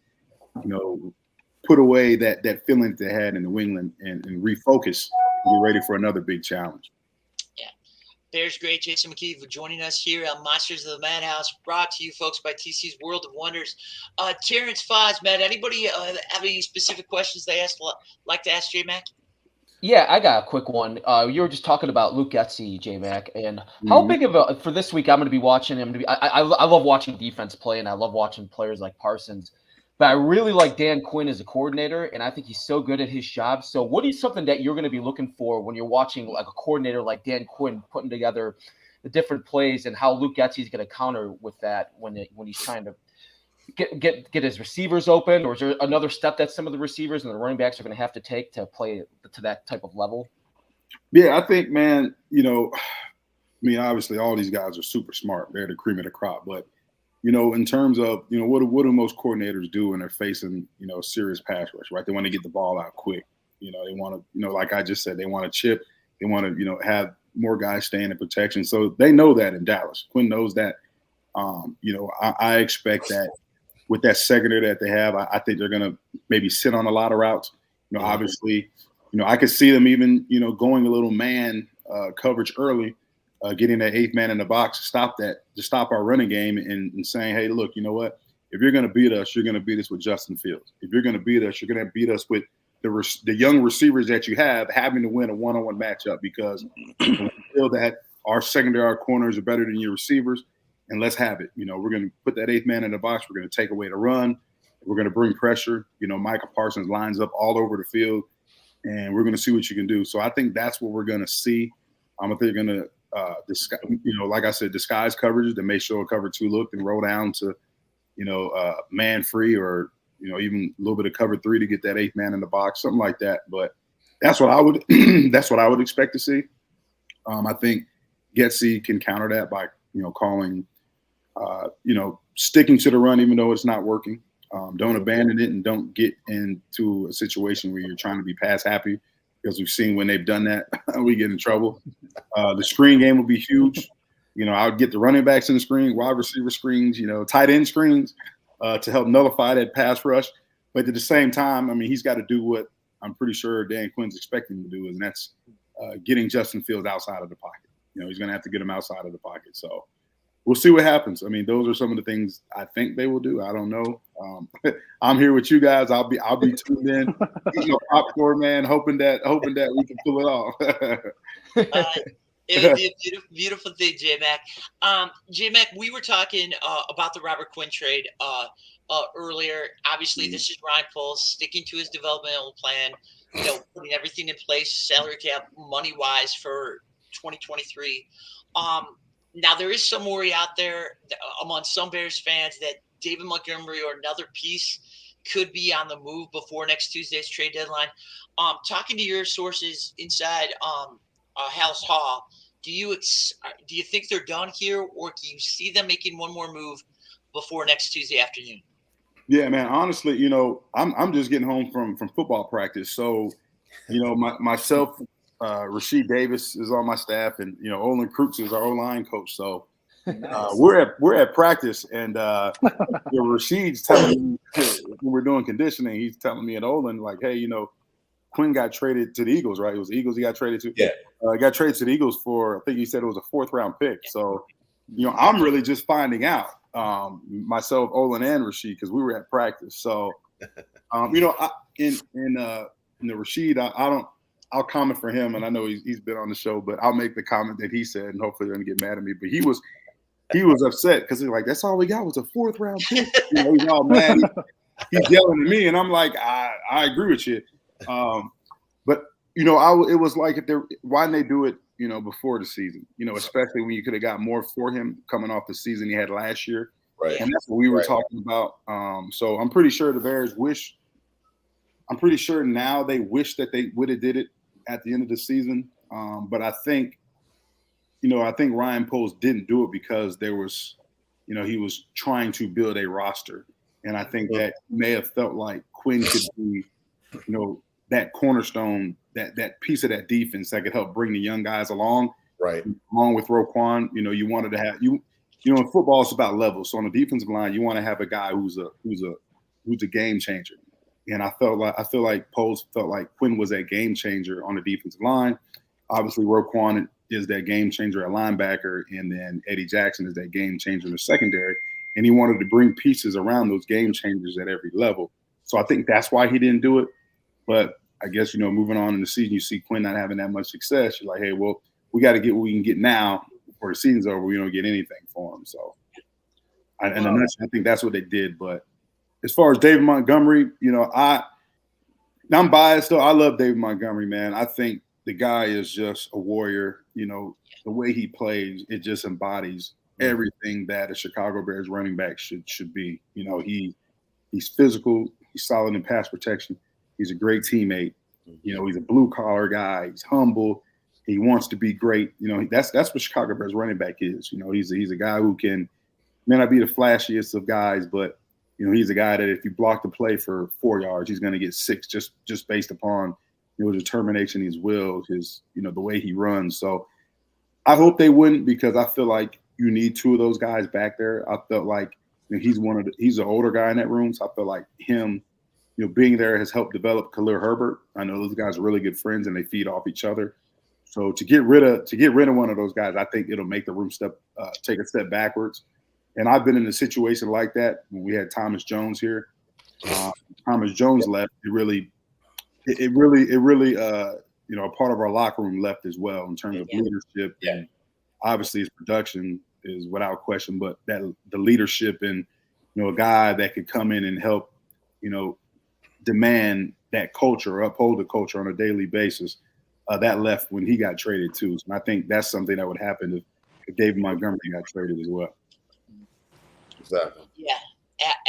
put away that feeling that they had in New England and refocus and get ready for another big challenge. Yeah. Bears great Jason McKee for joining us here on Monsters of the Madhouse, brought to you folks by TC's World of Wonders. Terrence Foz, Matt, anybody have any specific questions they like to ask J-Mac? Yeah, I got a quick one. You were just talking about Luke Getsy, J-Mac, and how big of for this week I'm going to be watching him. I love watching defense play, and I love watching players like Parsons. But I really like Dan Quinn as a coordinator, and I think he's so good at his job. So what is something that you're going to be looking for when you're watching like a coordinator like Dan Quinn putting together the different plays, and how Luke Getsy is going to counter with that when he's trying to get his receivers open, or is there another step that some of the receivers and the running backs are going to have to take to play to that type of level? Yeah, I think, man, obviously all these guys are super smart. They're the cream of the crop. But, in terms of, what do most coordinators do when they're facing, serious pass rush, right? They want to get the ball out quick. They want to, like I just said, they want to chip. They want to, have more guys staying in protection. So they know that in Dallas. Quinn knows that. I expect that with that secondary that they have, I think they're going to maybe sit on a lot of routes. Obviously, I could see them even, going a little man coverage early, getting that 8th man in the box to stop our running game and saying, hey, look, you know what? If you're going to beat us, you're going to beat us with Justin Fields. If you're going to beat us, you're going to beat us with the young receivers that you have having to win a one-on-one matchup, because we feel that our secondary, our corners are better than your receivers, and let's have it. We're going to put that 8th man in the box. We're going to take away the run. We're going to bring pressure. Micah Parsons lines up all over the field, and we're going to see what you can do. So I think that's what we're going to see. I think they're going to, like I said, disguise coverages that may show a cover 2 look and roll down to, man free, or even a little bit of cover 3 to get that 8th man in the box, something like that. But that's what I would expect to see. I think Getsy can counter that by calling, sticking to the run even though it's not working. Don't abandon it, and don't get into a situation where you're trying to be pass happy, because we've seen when they've done that, we get in trouble. The screen game will be huge. I would get the running backs in the screen, wide receiver screens, tight end screens to help nullify that pass rush. But at the same time, he's got to do what I'm pretty sure Dan Quinn's expecting him to do, and that's getting Justin Fields outside of the pocket. He's going to have to get him outside of the pocket. So we'll see what happens. Those are some of the things I think they will do. I don't know. I'm here with you guys. I'll be tuned in, eating a popcorn, man, hoping that we can pull it off. It would be a beautiful thing, J-Mac. J-Mac, we were talking about the Robert Quinn trade earlier. Obviously, this is Ryan Poles sticking to his developmental plan, putting everything in place, salary cap, money-wise for 2023. Now, there is some worry out there among some Bears fans that David Montgomery or another piece could be on the move before next Tuesday's trade deadline. Talking to your sources inside House Hall, do you think they're done here, or do you see them making one more move before next Tuesday afternoon? Yeah, man. Honestly, I'm just getting home from football practice, so myself. Rasheed Davis is on my staff, and Olin Krutz is our O-line coach. So nice. We're at practice, and Rasheed's telling me when we're doing conditioning, he's telling me at Olin, like, hey, Quinn got traded to the Eagles, right? It was the Eagles he got traded to. Yeah, got traded to the Eagles for, I think he said it was a 4th round pick. So I'm really just finding out, myself, Olin, and Rasheed, because we were at practice. So in Rasheed, I'll comment for him, and I know he's been on the show, but I'll make the comment that he said, and hopefully they're gonna get mad at me. But he was upset because he's like, that's all we got was a 4th round pick. He's all mad. He's yelling at me, and I'm like, I agree with you. But it was like, why didn't they do it, before the season? Especially when you could have got more for him coming off the season he had last year. Right. And that's what we were talking about. So I'm pretty sure the Bears I'm pretty sure now they wish that they would have did it at the end of the season. But I think Ryan Poles didn't do it because there was, he was trying to build a roster. And I think that may have felt like Quinn could be, that cornerstone, that piece of that defense that could help bring the young guys along. Right. Along with Roquan, you wanted to have in football it's about levels. So on the defensive line, you want to have a guy who's a game changer. And I feel like Poles felt like Quinn was that game changer on the defensive line. Obviously, Roquan is that game changer at linebacker, and then Eddie Jackson is that game changer in the secondary. And he wanted to bring pieces around those game changers at every level. So I think that's why he didn't do it. But I guess, moving on in the season, you see Quinn not having that much success. You're like, hey, well, we got to get what we can get now before the season's over. We don't get anything for him. So, I think that's what they did. But as far as David Montgomery, I'm biased though. I love David Montgomery, man. I think the guy is just a warrior. The way he plays, it just embodies everything that a Chicago Bears running back should be. You know, he's physical, he's solid in pass protection, he's a great teammate. You know, he's a blue collar guy, he's humble, he wants to be great. You know, that's what Chicago Bears running back is. You know, he's a guy who may not be the flashiest of guys, but you know, he's a guy that if you block the play for 4 yards, he's going to get 6 just based upon, you know, determination, his will, his, you know, the way he runs. So I hope they wouldn't, because I feel like you need 2 of those guys back there. I felt like, you know, he's an older guy in that room, so I feel like him, you know, being there has helped develop Khalil Herbert. I know those guys are really good friends and they feed off each other. So to get rid of one of those guys, I think it'll make the room take a step backwards. And I've been in a situation like that when we had Thomas Jones here. Thomas Jones left. It really, you know, a part of our locker room left as well in terms of leadership. And obviously his production is without question, but the leadership and, you know, a guy that could come in and help, you know, demand that culture, uphold the culture on a daily basis, that left when he got traded too. So I think that's something that would happen if David Montgomery got traded as well. Exactly. Yeah,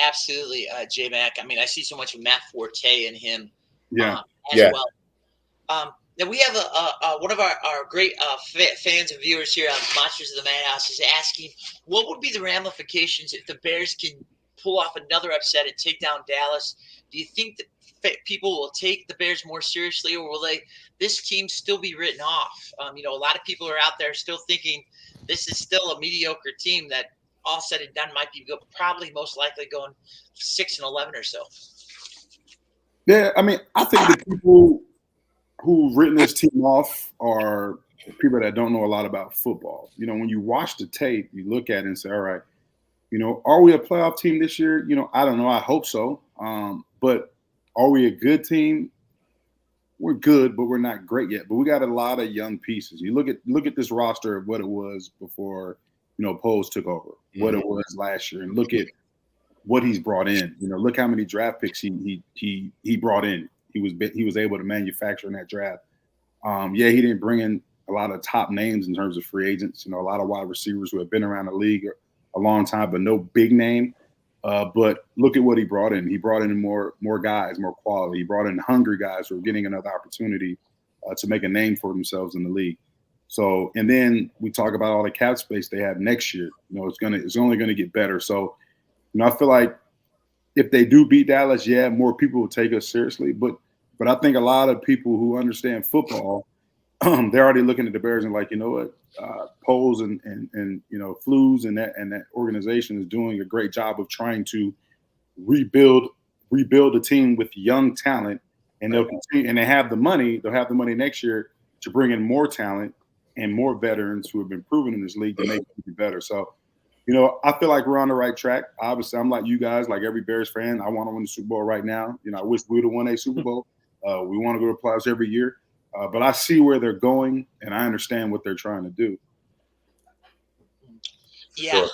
absolutely, J-Mac. I mean, I see so much of Matt Forte in him as well. Now we have one of our great fans and viewers here on Monsters of the Madhouse is asking, what would be the ramifications if the Bears can pull off another upset and take down Dallas? Do you think that people will take the Bears more seriously, or will this team still be written off? You know, a lot of people are out there still thinking this is still a mediocre team that, all said and done, might be probably most likely going 6-11 or so. Yeah, I mean, I think the people who've written this team off are people that don't know a lot about football. You know, when you watch the tape, you look at it and say, all right, you know, are we a playoff team this year? You know, I don't know. I hope so. But are we a good team? We're good, but we're not great yet. But we got a lot of young pieces. You look at this roster of what it was before, you know, Poles took over, what it was last year, and look at what he's brought in. You know, look how many draft picks he brought in. He was able to manufacture in that draft. He didn't bring in a lot of top names in terms of free agents. You know, a lot of wide receivers who have been around the league a long time, but no big name. But look at what he brought in. He brought in more guys, more quality. He brought in hungry guys who are getting another opportunity to make a name for themselves in the league. So, and then we talk about all the cap space they have next year. You know, it's only going to get better. So, you know, I feel like if they do beat Dallas, more people will take us seriously. But I think a lot of people who understand football, they're already looking at the Bears and like, you know what, Poles and you know, Flues and that organization is doing a great job of trying to rebuild a team with young talent, and they'll continue, and they have the money. They'll have the money next year to bring in more talent and more veterans who have been proven in this league to make it better. So, you know, I feel like we're on the right track. Obviously, I'm like you guys, like every Bears fan. I want to win the Super Bowl right now. You know, I wish we would have won a Super Bowl. We want to go to playoffs every year. But I see where they're going, and I understand what they're trying to do. Yeah. Sure.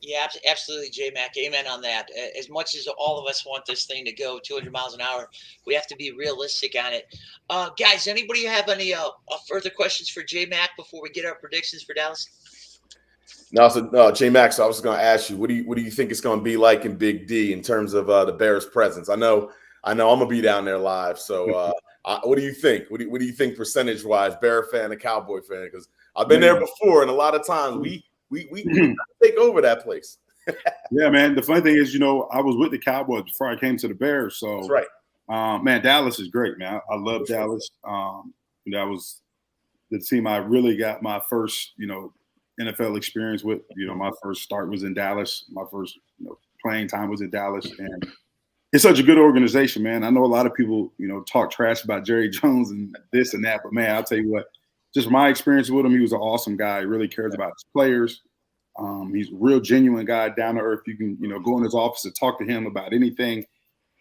Yeah, absolutely, J-Mac. Amen on that. As much as all of us want this thing to go 200 miles an hour, we have to be realistic on it. Guys, anybody have any further questions for J-Mac before we get our predictions for Dallas? No, J Max, I was going to ask you, what do you think it's going to be like in Big D in terms of the Bears' presence? I know I'm going to be down there live. So what do you think? What do you think percentage-wise, Bear fan and Cowboy fan? Because I've been there before, and a lot of times we take over that place. Yeah, man. The funny thing is, you know, I was with the Cowboys before I came to the Bears. So, that's right. Man, Dallas is great, man. I love Dallas. That was the team I really got my first, you know, NFL experience with. You know, my first start was in Dallas. My first, you know, playing time was in Dallas, and it's such a good organization, man. I know a lot of people, you know, talk trash about Jerry Jones and this and that, but man, I'll tell you what, just my experience with him, he was an awesome guy. He really cares about his players. He's a real genuine guy, down to earth. You can, you know, go in his office and talk to him about anything.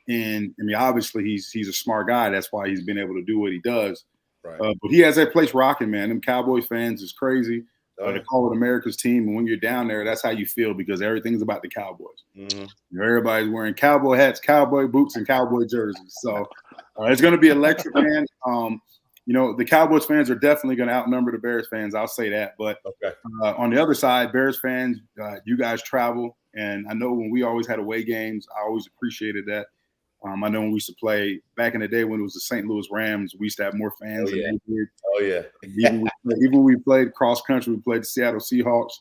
And I mean, obviously he's a smart guy. That's why he's been able to do what he does. Right. But he has that place rocking, man. Them Cowboys fans is crazy. They call it America's team. And when you're down there, that's how you feel, because everything's about the Cowboys. You know, everybody's wearing cowboy hats, cowboy boots, and cowboy jerseys. So it's going to be electric, man. You the Cowboys fans are definitely going to outnumber the Bears fans. I'll say that. But on the other side, Bears fans, you guys travel. And I know when we always had away games, I always appreciated that. I know when we used to play back in the day when it was the St. Louis Rams, we used to have more fans than we did. Oh, yeah. Even when we played cross country, we played the Seattle Seahawks,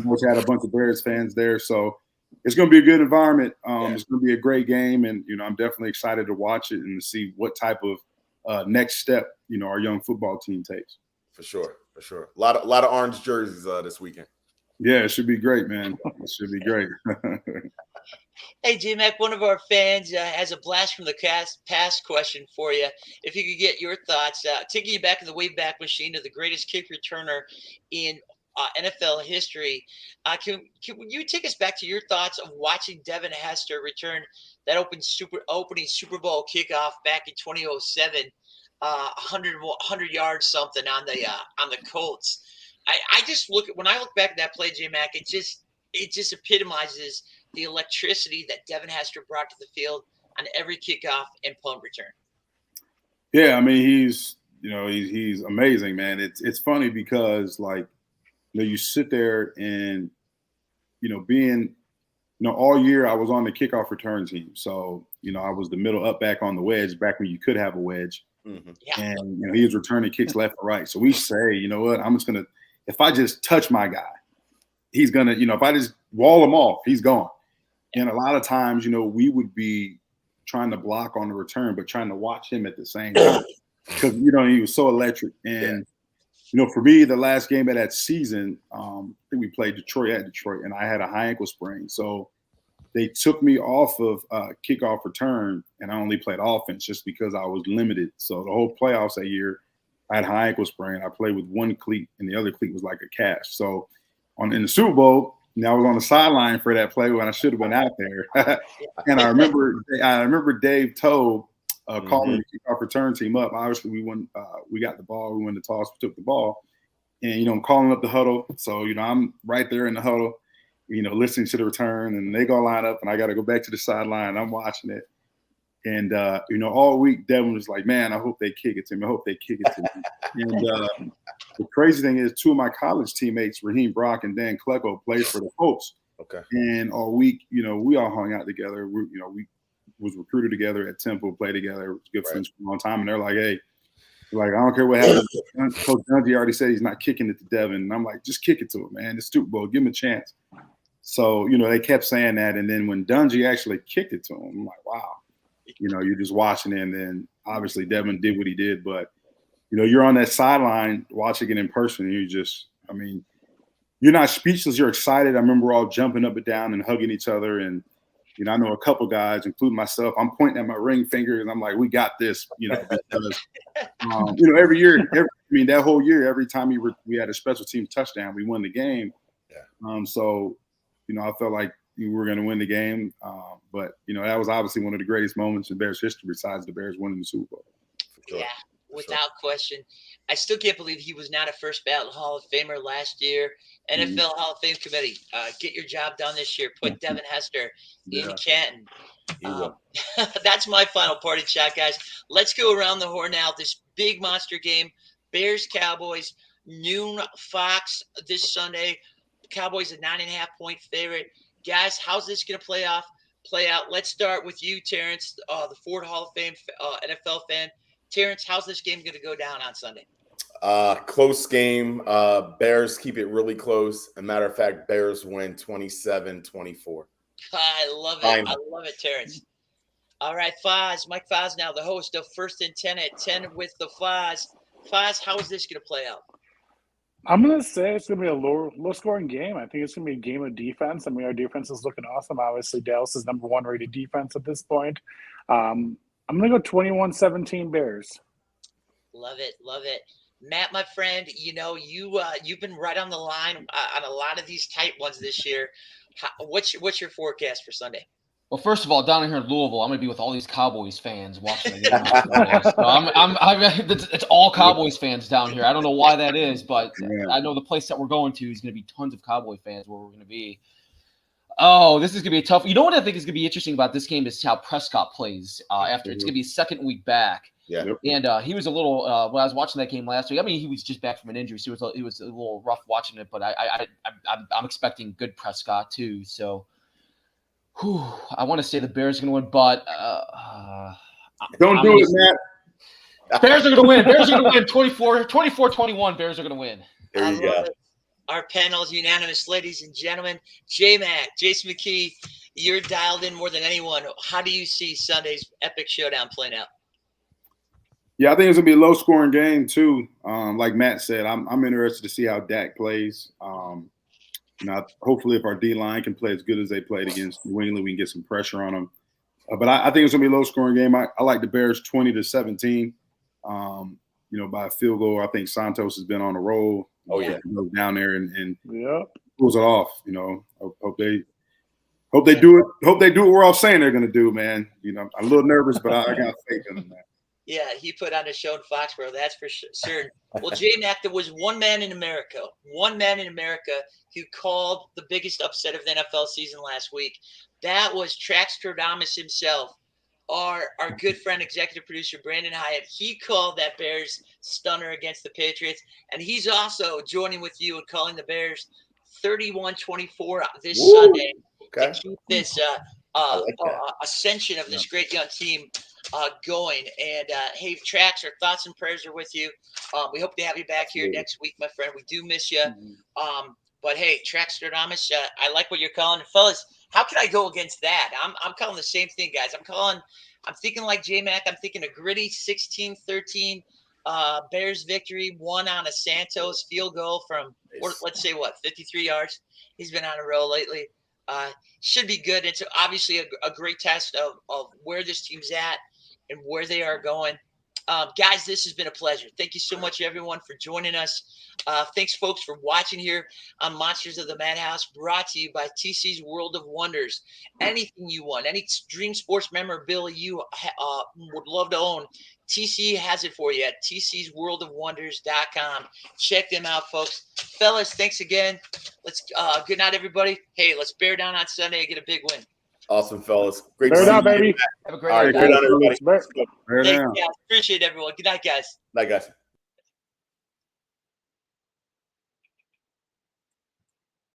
which had a bunch of Bears fans there. So it's going to be a good environment. It's going to be a great game. And, I'm definitely excited to watch it and to see what type of next step, our young football team takes. For sure. A lot of orange jerseys this weekend. Yeah, it should be great, man. It should be great. Hey, J-Mac, one of our fans has a blast from the past question for you. If you could get your thoughts, taking you back in the Wayback Machine to the greatest kick returner in NFL history, can you take us back to your thoughts of watching Devin Hester return that opening Super Bowl kickoff back in 2007, 100 yards something on the Colts? I just when I look back at that play, J-Mac, it just epitomizes the electricity that Devin Hester brought to the field on every kickoff and punt return. Yeah, I mean he's amazing, man. It's funny because you sit there and being all year I was on the kickoff return team, so I was the middle up back on the wedge back when you could have a wedge, and he was returning kicks left and right. So we say, you know what, I'm just gonna. If I just touch my guy, he's going to, if I just wall him off, he's gone. And a lot of times, we would be trying to block on the return, but trying to watch him at the same time because, he was so electric. And, for me, the last game of that season, I think we played Detroit at Detroit, and I had a high ankle sprain. So they took me off of kickoff return, and I only played offense just because I was limited. So the whole playoffs that year, I had high ankle sprain. I played with one cleat, and the other cleat was like a cast. So in the Super Bowl, I was on the sideline for that play when I should have been out there. And I remember Dave Tobe calling the kickoff return team up. Obviously, we won. We got the ball. We won the toss. We took the ball, and I'm calling up the huddle. So I'm right there in the huddle, listening to the return, and they go line up, and I got to go back to the sideline. I'm watching it. And, all week, Devin was like, man, I hope they kick it to me. I hope they kick it to me. And the crazy thing is, two of my college teammates, Raheem Brock and Dan Klecko, played for the Colts. Okay. And all week, we all hung out together. We was recruited together at Temple, played together, good friends for a long time. And they're like, hey, I don't care what happens. Coach Dungy already said he's not kicking it to Devin. And I'm like, just kick it to him, man. It's Super Bowl. Give him a chance. So, they kept saying that. And then when Dungy actually kicked it to him, I'm like, wow. You're just watching it, and then obviously Devin did what he did. But, you're on that sideline watching it in person, and you're not speechless. You're excited. I remember we're all jumping up and down and hugging each other. And, I know a couple guys, including myself, I'm pointing at my ring finger, and I'm like, we got this, because, every year, that whole year, every time we had a special team touchdown, we won the game. Yeah. So, I felt like we were going to win the game. But, that was obviously one of the greatest moments in Bears history besides the Bears winning the Super Bowl. Sure. Yeah, without question. I still can't believe he was not a first ballot Hall of Famer last year. NFL Hall of Fame committee, get your job done this year. Put Devin Hester in Canton. That's my final parting shot, guys. Let's go around the horn now. This big monster game, Bears-Cowboys, noon Fox this Sunday. Cowboys a 9.5-point favorite. Guys, how's this going to play out? Let's start with you, Terrence, the Ford Hall of Fame NFL fan. Terrence, how's this game going to go down on Sunday? Close game. Bears keep it really close. As a matter of fact, Bears win 27-24. I love it. I love it, Terrence. All right, Foz, Mike Foz now, the host of First and 10 at 10 with the Foz. Foz, how is this going to play out? I'm going to say it's going to be a low-scoring game. I think it's going to be a game of defense. Our defense is looking awesome. Obviously, Dallas is number one rated defense at this point. I'm going to go 21-17 Bears. Love it. Matt, my friend, you've been right on the line on a lot of these tight ones this year. What's your forecast for Sunday? Well, first of all, down here in Louisville, I'm going to be with all these Cowboys fans watching the game. So it's all Cowboys fans down here. I don't know why that is, but I know the place that we're going to is going to be tons of Cowboy fans where we're going to be. Oh, this is going to be a tough. You know what I think is going to be interesting about this game is how Prescott plays after. It's going to be his second week back. Yeah. And he was a little when I was watching that game last week. I mean, he was just back from an injury, so it was a little rough watching it. But I'm expecting good Prescott too. So, I want to say the Bears are going to win, but Don't do it, Matt. Bears are going to win. Bears are going to win 24-21. Bears are going to win. There you go. Our panel's unanimous, ladies and gentlemen. J-Mac, Jason McKee, you're dialed in more than anyone. How do you see Sunday's epic showdown playing out? Yeah, I think it's gonna be a low-scoring game too. Like Matt said, I'm interested to see how Dak plays. Hopefully, if our D-line can play as good as they played against New England, we can get some pressure on them. But I think it's gonna be a low-scoring game. I like the Bears 20-17. By a field goal. I think Santos has been on a roll. Oh yeah, goes down there and Yep. pulls it off. Hope they do it. Hope they do what we're all saying they're going to do, man. I'm a little nervous, but I got faith in them, man. Yeah, he put on a show in Foxborough, that's for certain. Well, J-Mac, there was one man in America who called the biggest upset of the NFL season last week. That was Traxtradamus himself, our good friend, executive producer Brandon Hyatt. He called that Bears stunner against the Patriots, and he's also joining with you and calling the Bears 31-24 this Sunday to keep this ascension of this great young team going. And hey, Trax, our thoughts and prayers are with you. We hope to have you back here next week, my friend. We do miss you. But hey, Traxtradamus, I like what you're calling. And fellas, how can I go against that? I'm calling the same thing, guys. I'm thinking like J-Mac. I'm thinking a gritty 16-13 Bears victory, one on a Santos field goal from, let's say, 53 yards. He's been on a roll lately. Should be good. It's obviously a great test of where this team's at and where they are going. Guys, this has been a pleasure. Thank you so much, everyone, for joining us. Thanks, folks, for watching here on Monsters of the Madhouse, brought to you by TC's World of Wonders. Anything you want, any dream sports memorabilia you would love to own, TC has it for you at tcsworldofwonders.com. Check them out, folks. Fellas, thanks again. Let's good night, everybody. Hey, let's bear down on Sunday and get a big win. Awesome, fellas. Great Bear to see down, you. baby. Have a great All right, night. good night, everybody. Bear Thank down. you, guys. Appreciate it, everyone. Good night, guys. Night, guys.